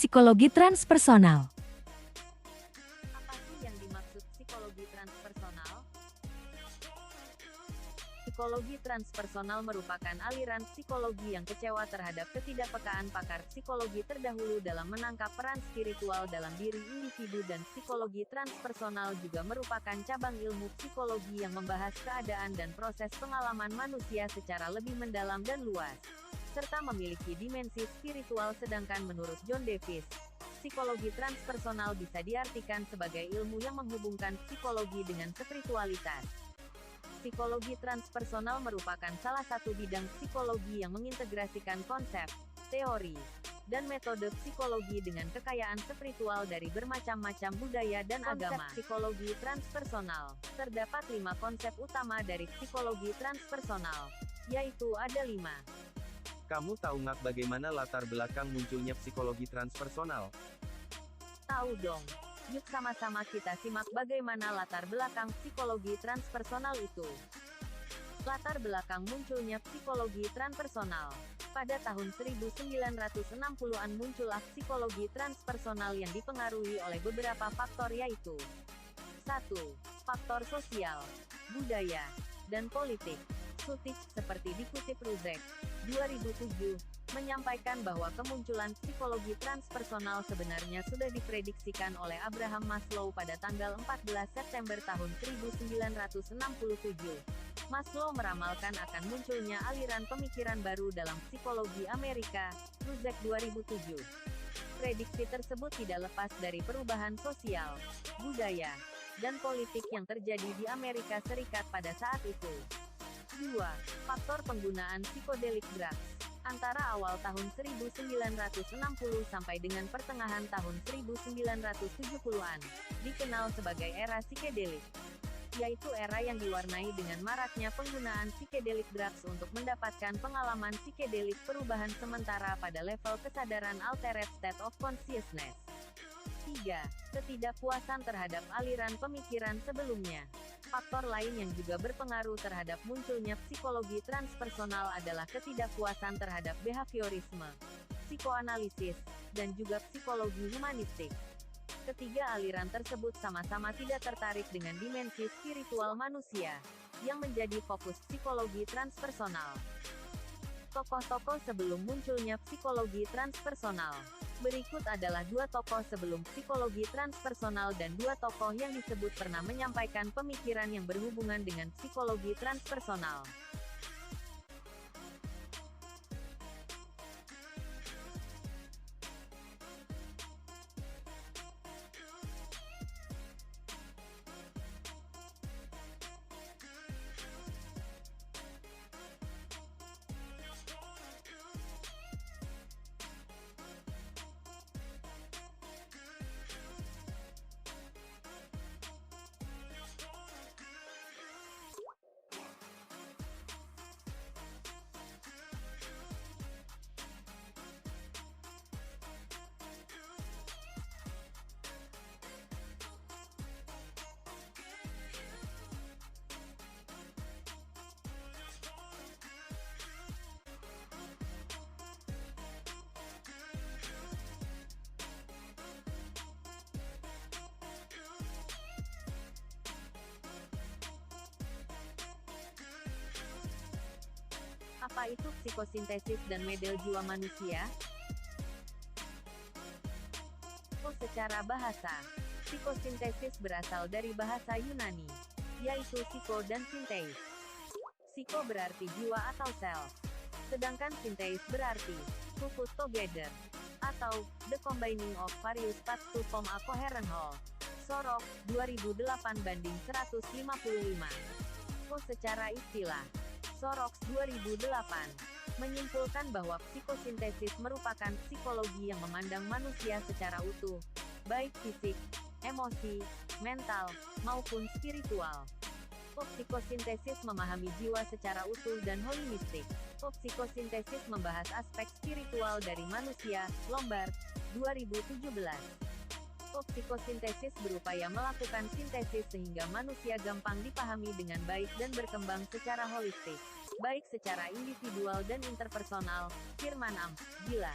psikologi transpersonal. Apa sih yang dimaksud psikologi transpersonal? Psikologi transpersonal merupakan aliran psikologi yang kecewa terhadap ketidakpekaan pakar psikologi terdahulu dalam menangkap peran spiritual dalam diri individu, dan psikologi transpersonal juga merupakan cabang ilmu psikologi yang membahas keadaan dan proses pengalaman manusia secara lebih mendalam dan luas, serta memiliki dimensi spiritual. Sedangkan menurut John Davis, psikologi transpersonal bisa diartikan sebagai ilmu yang menghubungkan psikologi dengan spiritualitas. Psikologi transpersonal merupakan salah satu bidang psikologi yang mengintegrasikan konsep, teori, dan metode psikologi dengan kekayaan spiritual dari bermacam-macam budaya dan agama. Psikologi transpersonal. Terdapat 5 konsep utama dari psikologi transpersonal, yaitu ada 5. Kamu tahu nggak bagaimana latar belakang munculnya psikologi transpersonal? Tahu dong. Yuk sama-sama kita simak bagaimana latar belakang psikologi transpersonal itu. Latar belakang munculnya psikologi transpersonal. Pada tahun 1960-an muncullah psikologi transpersonal yang dipengaruhi oleh beberapa faktor, yaitu 1. Faktor sosial, budaya, dan politik. Sutich, seperti dikutip Ruzek, 2007, menyampaikan bahwa kemunculan psikologi transpersonal sebenarnya sudah diprediksikan oleh Abraham Maslow pada tanggal 14 September tahun 1967. Maslow meramalkan akan munculnya aliran pemikiran baru dalam psikologi Amerika, Ruzek 2007. Prediksi tersebut tidak lepas dari perubahan sosial, budaya, dan politik yang terjadi di Amerika Serikat pada saat itu. 2. Faktor penggunaan psikodelik drugs. Antara awal tahun 1960 sampai dengan pertengahan tahun 1970-an, dikenal sebagai era psikedelik, yaitu era yang diwarnai dengan maraknya penggunaan psikedelik drugs untuk mendapatkan pengalaman psikedelik perubahan sementara pada level kesadaran altered state of consciousness. 3. Ketidakpuasan terhadap aliran pemikiran sebelumnya. Faktor lain yang juga berpengaruh terhadap munculnya psikologi transpersonal adalah ketidakpuasan terhadap behaviorisme, psikoanalisis, dan juga psikologi humanistik. Ketiga aliran tersebut sama-sama tidak tertarik dengan dimensi spiritual manusia, yang menjadi fokus psikologi transpersonal. Tokoh-tokoh sebelum munculnya psikologi transpersonal. Berikut adalah 2 tokoh sebelum psikologi transpersonal dan 2 tokoh yang disebut pernah menyampaikan pemikiran yang berhubungan dengan psikologi transpersonal. Apa itu psikosintesis dan model jiwa manusia? Secara bahasa, psikosintesis berasal dari bahasa Yunani, yaitu psiko dan sinteis. Psiko berarti jiwa atau sel, sedangkan sinteis berarti to put together, atau the combining of various parts to form a coherent whole. Sorok, 2008/155. Secara istilah, Soroks 2008 menyimpulkan bahwa psikosintesis merupakan psikologi yang memandang manusia secara utuh, baik fisik, emosi, mental, maupun spiritual. Psikosintesis memahami jiwa secara utuh dan holinistik. Psikosintesis membahas aspek spiritual dari manusia, Lombard, 2017. Psikosintesis berupaya melakukan sintesis sehingga manusia gampang dipahami dengan baik dan berkembang secara holistik, baik secara individual dan interpersonal. Firman Am. Gila.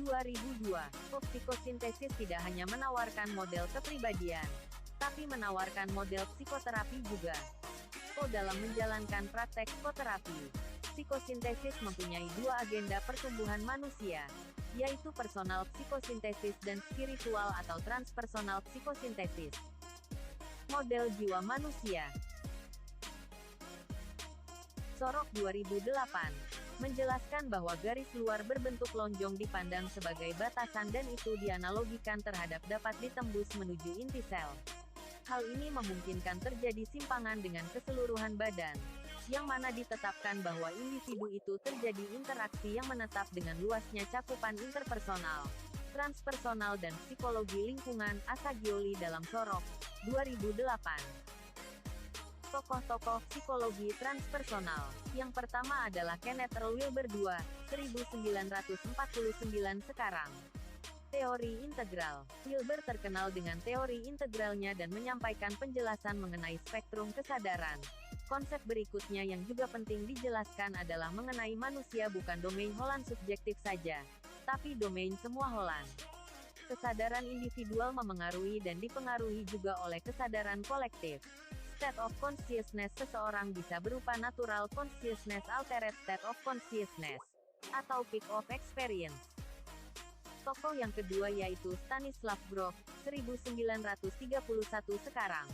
2002, psikosintesis tidak hanya menawarkan model kepribadian, tapi menawarkan model psikoterapi juga. Dalam menjalankan praktek psikoterapi, psikosintesis mempunyai dua agenda pertumbuhan manusia, yaitu personal psikosintesis dan spiritual atau transpersonal psikosintesis. Model jiwa manusia. Sorok 2008 menjelaskan bahwa garis luar berbentuk lonjong dipandang sebagai batasan dan itu dianalogikan terhadap dapat ditembus menuju inti sel. Hal ini memungkinkan terjadi simpangan dengan keseluruhan badan, yang mana ditetapkan bahwa individu itu terjadi interaksi yang menetap dengan luasnya cakupan interpersonal, transpersonal dan psikologi lingkungan. Assagioli dalam Sorok 2008. Tokoh-tokoh psikologi transpersonal. Yang pertama adalah Kenneth Earl Wilber II, 1949 sekarang. Teori integral. Wilber terkenal dengan teori integralnya dan menyampaikan penjelasan mengenai spektrum kesadaran. Konsep berikutnya yang juga penting dijelaskan adalah mengenai manusia bukan domain Holland subjektif saja, tapi domain semua Holland. Kesadaran individual memengaruhi dan dipengaruhi juga oleh kesadaran kolektif. State of consciousness seseorang bisa berupa natural consciousness, altered state of consciousness, atau peak of experience. Tokoh yang kedua yaitu Stanislav Grof, 1931 sekarang.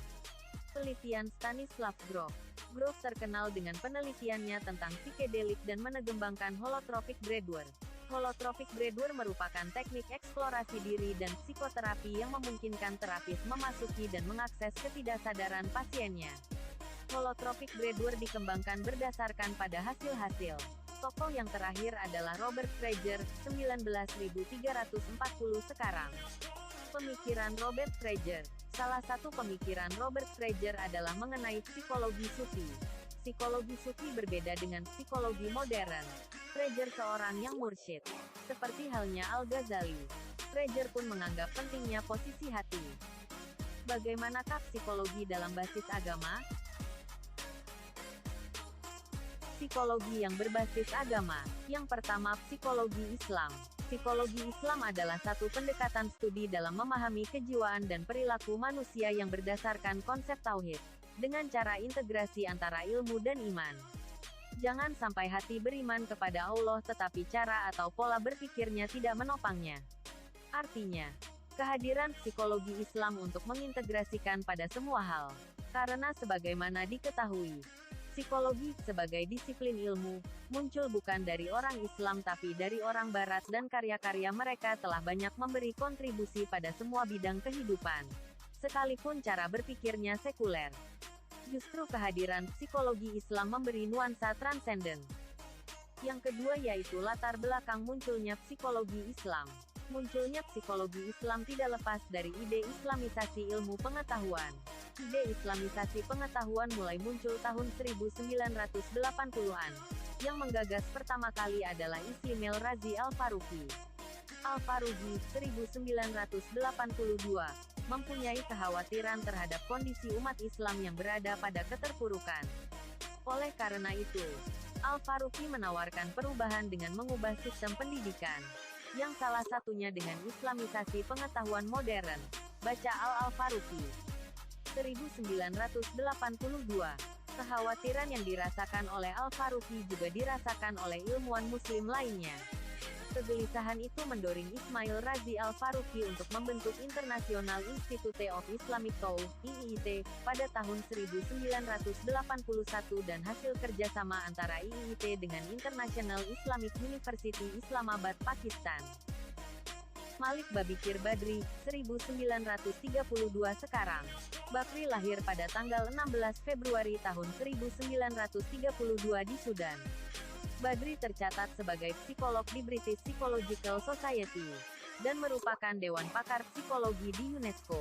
Penelitian Stanislav Grof. Grof terkenal dengan penelitiannya tentang psikedelik dan menegembangkan holotropic brainwork. Holotropic brainwork merupakan teknik eksplorasi diri dan psikoterapi yang memungkinkan terapis memasuki dan mengakses ketidaksadaran pasiennya. Holotropic brainwork dikembangkan berdasarkan pada hasil-hasil. Tokoh yang terakhir adalah Robert Frager, 19.340 sekarang. Pemikiran Robert Frager. Salah satu pemikiran Robert Frager adalah mengenai psikologi sufi. Psikologi sufi berbeda dengan psikologi modern. Frager seorang yang mursyid. Seperti halnya Al-Ghazali, Frager pun menganggap pentingnya posisi hati. Bagaimanakah psikologi dalam basis agama? Psikologi yang berbasis agama. Yang pertama, psikologi Islam. Psikologi Islam adalah satu pendekatan studi dalam memahami kejiwaan dan perilaku manusia yang berdasarkan konsep tauhid, dengan cara integrasi antara ilmu dan iman. Jangan sampai hati beriman kepada Allah tetapi cara atau pola berpikirnya tidak menopangnya. Artinya, kehadiran psikologi Islam untuk mengintegrasikan pada semua hal. Karena sebagaimana diketahui, psikologi, sebagai disiplin ilmu, muncul bukan dari orang Islam tapi dari orang Barat dan karya-karya mereka telah banyak memberi kontribusi pada semua bidang kehidupan. Sekalipun cara berpikirnya sekuler. Justru kehadiran psikologi Islam memberi nuansa transenden. Yang kedua yaitu latar belakang munculnya psikologi Islam. Munculnya psikologi Islam tidak lepas dari ide Islamisasi ilmu pengetahuan. Ide Islamisasi pengetahuan mulai muncul tahun 1980-an. Yang menggagas pertama kali adalah Ismail Razi Al-Faruqi. Al-Faruqi, 1982, mempunyai kekhawatiran terhadap kondisi umat Islam yang berada pada keterpurukan. Oleh karena itu, Al-Faruqi menawarkan perubahan dengan mengubah sistem pendidikan, yang salah satunya dengan Islamisasi pengetahuan modern. Baca Al-Faruqi. 1982. Kekhawatiran yang dirasakan oleh Al-Faruqi juga dirasakan oleh ilmuwan muslim lainnya. Kegelisahan itu mendorong Ismail Razi Al-Faruqi untuk membentuk International Institute of Islamic Thought, IIT, pada tahun 1981 dan hasil kerjasama antara IIT dengan International Islamic University Islamabad, Pakistan. Malik Babikir Badri, 1932 sekarang. Bakri lahir pada tanggal 16 Februari tahun 1932 di Sudan. Badri tercatat sebagai psikolog di British Psychological Society, dan merupakan dewan pakar psikologi di UNESCO.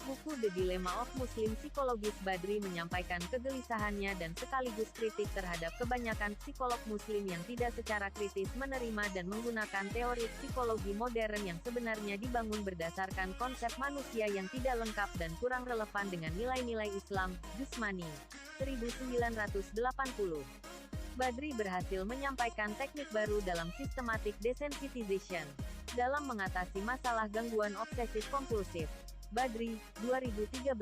Buku The Dilemma of Muslim Psychologist. Badri menyampaikan kegelisahannya dan sekaligus kritik terhadap kebanyakan psikolog muslim yang tidak secara kritis menerima dan menggunakan teori psikologi modern yang sebenarnya dibangun berdasarkan konsep manusia yang tidak lengkap dan kurang relevan dengan nilai-nilai Islam. Jusmani, 1980. Badri berhasil menyampaikan teknik baru dalam systematic desensitization, dalam mengatasi masalah gangguan obsesif kompulsif. Badri, 2013,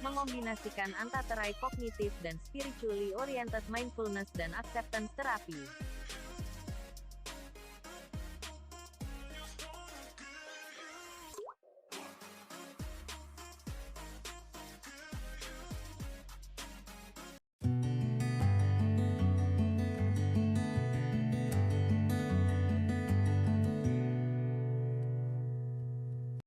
mengombinasikan antaterai kognitif dan spiritually oriented mindfulness dan acceptance terapi.